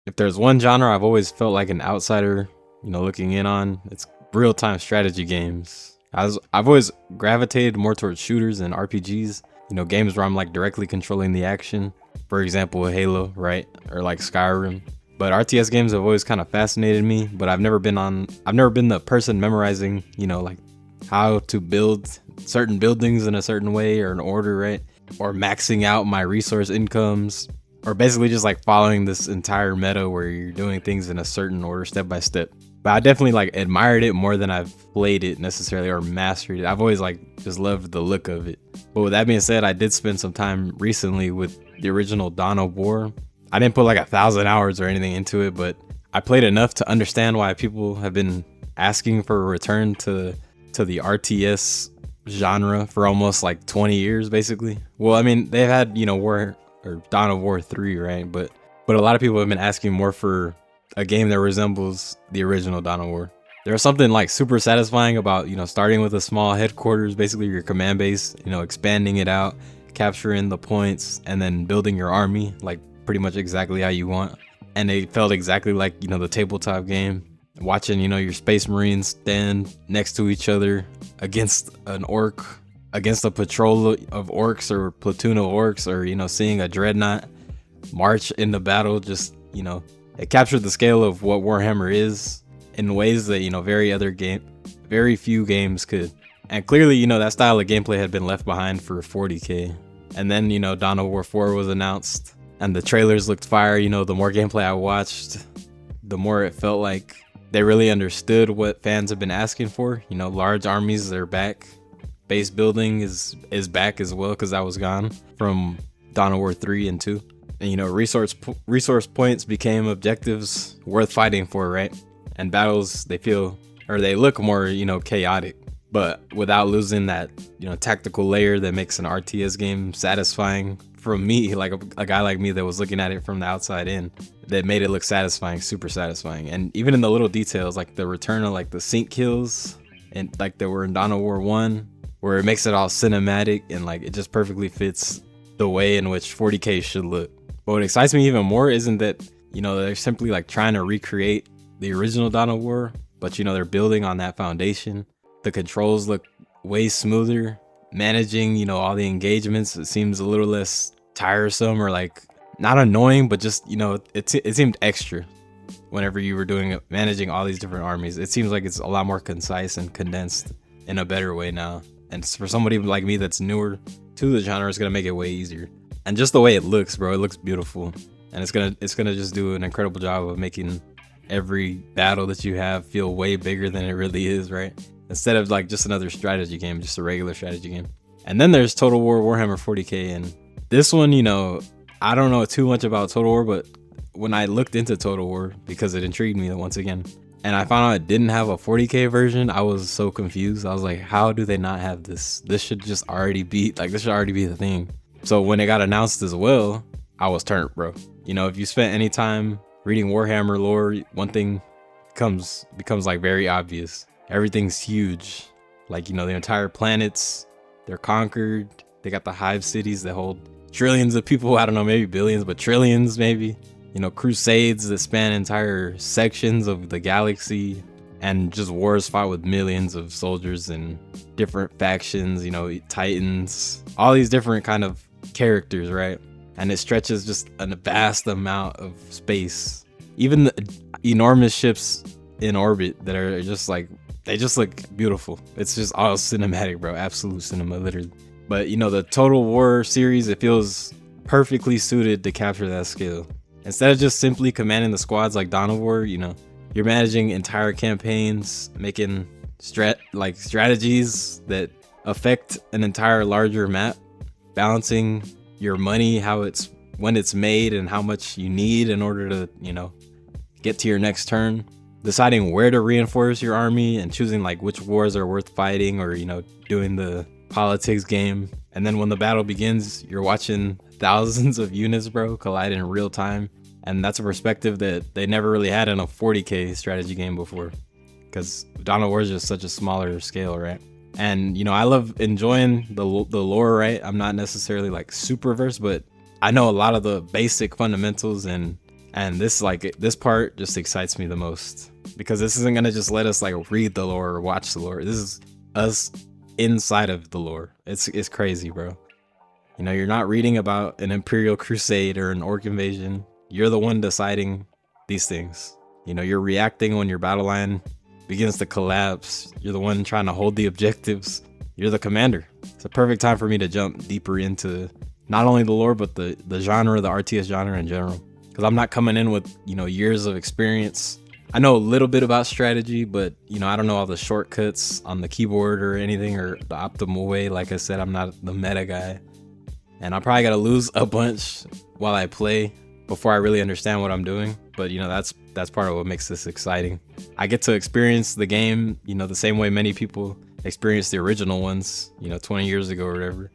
If there's one genre I've always felt like an outsider, looking in on, it's real-time strategy games. I've always gravitated more towards shooters and RPGs, games where I'm like directly controlling the action. For example, Halo, right? Or like Skyrim. But RTS games have always kind of fascinated me, but I've never been the person memorizing, like how to build certain buildings in a certain way or an order, right? Or maxing out my resource incomes, or basically just like following this entire meta where you're doing things in a certain order step by step. But I definitely like admired it more than I've played it necessarily or mastered it. I've always like just loved the look of it. But with that being said, I did spend some time recently with the original Dawn of War. I didn't put like 1,000 hours or anything into it, but I played enough to understand why people have been asking for a return to the RTS genre for almost like 20 years, basically. Well, I mean, they've had, War or Dawn of War 3, right? But a lot of people have been asking more for a game that resembles the original Dawn of War. There's something like super satisfying about, starting with a small headquarters, basically your command base, expanding it out, capturing the points, and then building your army, like pretty much exactly how you want. And it felt exactly like, the tabletop game. Watching, your space marines stand next to each other against a patrol of orcs or platoon of orcs, or, seeing a dreadnought march into battle. Just, it captured the scale of what Warhammer is in ways that, very few games could. And clearly, that style of gameplay had been left behind for 40K. And then, Dawn of War 4 was announced and the trailers looked fire. The more gameplay I watched, the more it felt like they really understood what fans have been asking for. Large armies are back. Base building is back as well, because that was gone from Dawn of War 3 and 2. And resource points became objectives worth fighting for, right? And battles, they look more, chaotic, but without losing that, tactical layer that makes an RTS game satisfying. From me, like a guy like me that was looking at it from the outside in, that made it look satisfying, super satisfying. And even in the little details, like the return of like the sync kills, and like there were in Dawn of War 1, where it makes it all cinematic and like it just perfectly fits the way in which 40K should look. But what excites me even more isn't that, they're simply like trying to recreate the original Dawn of War, but they're building on that foundation. The controls look way smoother. Managing, all the engagements, it seems a little less tiresome, or like not annoying, but just, it seemed extra whenever you were managing all these different armies. It seems like it's a lot more concise and condensed in a better way now. And for somebody like me that's newer to the genre, it's gonna make it way easier. And just the way it looks, bro, it looks beautiful. And it's gonna just do an incredible job of making every battle that you have feel way bigger than it really is, right? Instead of like just another strategy game, just a regular strategy game. And then there's Total War Warhammer 40K. And this one, I don't know too much about Total War, but when I looked into Total War, because it intrigued me once again, and I found out it didn't have a 40K version, I was so confused. I was like, how do they not have this? This should just already be, this should already be the thing. So when it got announced as well, I was turned, bro. If you spent any time reading Warhammer lore, one thing becomes like very obvious. Everything's huge. Like, the entire planets, they're conquered. They got the hive cities that hold trillions of people. I don't know, maybe billions, but trillions maybe. Crusades that span entire sections of the galaxy, and just wars fought with millions of soldiers and different factions, titans, all these different kind of characters, right? And it stretches just a vast amount of space. Even the enormous ships in orbit that are just like, they just look beautiful. It's just all cinematic, bro. Absolute cinema, literally. But the Total War series, it feels perfectly suited to capture that scale. Instead of just simply commanding the squads like Dawn of War, you're managing entire campaigns, making strategies that affect an entire larger map, balancing your money, when it's made, and how much you need in order to, get to your next turn. Deciding where to reinforce your army and choosing like which wars are worth fighting, or doing the politics game. And then when the battle begins, you're watching thousands of units, bro, collide in real time. And that's a perspective that they never really had in a 40K strategy game before, because Dawn of War is just such a smaller scale, right? And I love enjoying the lore, right? I'm not necessarily like super versed, but I know a lot of the basic fundamentals, and And this part just excites me the most, because this isn't gonna just let us like read the lore or watch the lore. This is us inside of the lore. It's crazy, bro. You know, you're not reading about an Imperial crusade or an orc invasion. You're the one deciding these things. You know, you're reacting when your battle line begins to collapse. You're the one trying to hold the objectives. You're the commander. It's a perfect time for me to jump deeper into not only the lore, but the genre, the RTS genre in general. Because I'm not coming in with, you know, years of experience. I know a little bit about strategy, but, you know, I don't know all the shortcuts on the keyboard or anything, or the optimal way. Like I said, I'm not the meta guy. And I probably got to lose a bunch while I play before I really understand what I'm doing. But, you know, that's part of what makes this exciting. I get to experience the game, you know, the same way many people experienced the original ones, you know, 20 years ago or whatever.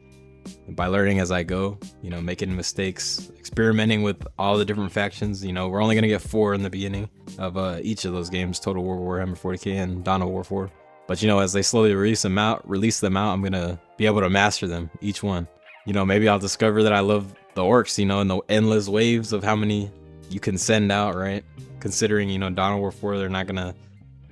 And by learning as I go, you know, making mistakes, experimenting with all the different factions. You know, we're only going to get 4 in the beginning of each of those games, Total War, Warhammer 40k, and Dawn of War 4. But, you know, as they slowly release them out, I'm going to be able to master them, each one. You know, maybe I'll discover that I love the orcs, you know, and the endless waves of how many you can send out, right? Considering, you know, Dawn of War 4, they're not gonna,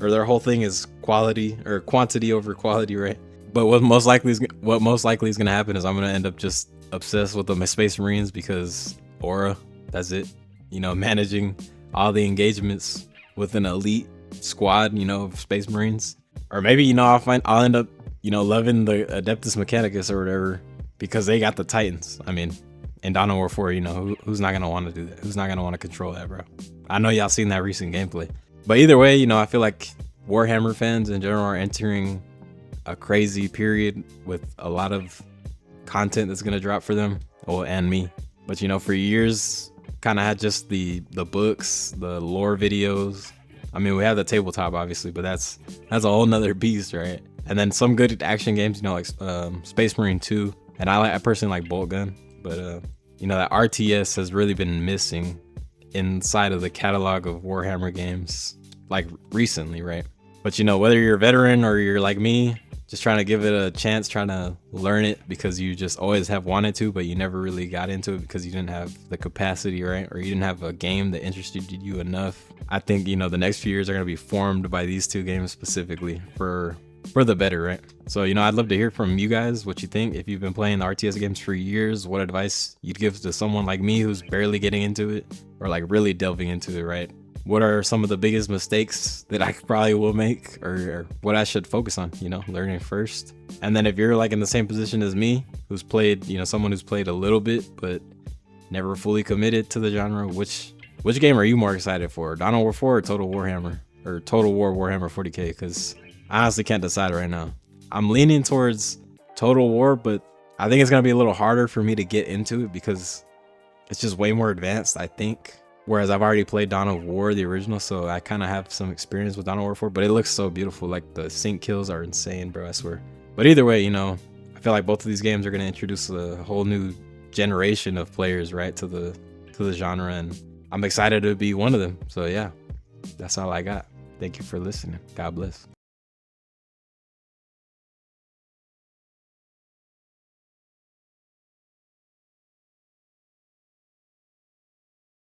or their whole thing is quality or quantity over quality, right? But what most likely is gonna happen is I'm gonna end up just obsessed with the Space Marines, because aura, that's it. You know, managing all the engagements with an elite squad, you know, of Space Marines. Or maybe, you know, I'll end up, you know, loving the Adeptus Mechanicus or whatever, because they got the Titans. I mean, in Dawn of War 4, you know, who's not gonna want to do that? Who's not gonna want to control that, bro? I know y'all seen that recent gameplay. But either way, you know, I feel like Warhammer fans in general are entering a crazy period with a lot of content that's gonna drop for them, oh, and me. But, you know, for years, kind of had just the books, the lore videos. I mean, we have the tabletop, obviously, but that's a whole nother beast, right? And then some good action games, you know, like Space Marine 2. And I personally like Bolt Gun. But, you know, that RTS has really been missing inside of the catalog of Warhammer games, like recently, right? But, you know, whether you're a veteran or you're like me, just trying to give it a chance, trying to learn it because you just always have wanted to, but you never really got into it because you didn't have the capacity, right? Or you didn't have a game that interested you enough. I think, you know, the next few years are going to be formed by these two games specifically for the better, right? So, you know, I'd love to hear from you guys what you think. If you've been playing the RTS games for years, what advice you'd give to someone like me who's barely getting into it, or like really delving into it, right? What are some of the biggest mistakes that I probably will make, or what I should focus on, you know, learning first? And then if you're like in the same position as me, who's played, you know, someone who's played a little bit but never fully committed to the genre, which game are you more excited for? Dawn of War 4 or Total Warhammer, or Total War Warhammer 40k? Because I honestly can't decide right now. I'm leaning towards Total War, but I think it's gonna be a little harder for me to get into it because it's just way more advanced, I think. Whereas I've already played Dawn of War, the original, so I kind of have some experience with Dawn of War 4, but it looks so beautiful. Like, the sync kills are insane, bro, I swear. But either way, you know, I feel like both of these games are gonna introduce a whole new generation of players, right, to the genre, and I'm excited to be one of them. So yeah, that's all I got. Thank you for listening. God bless.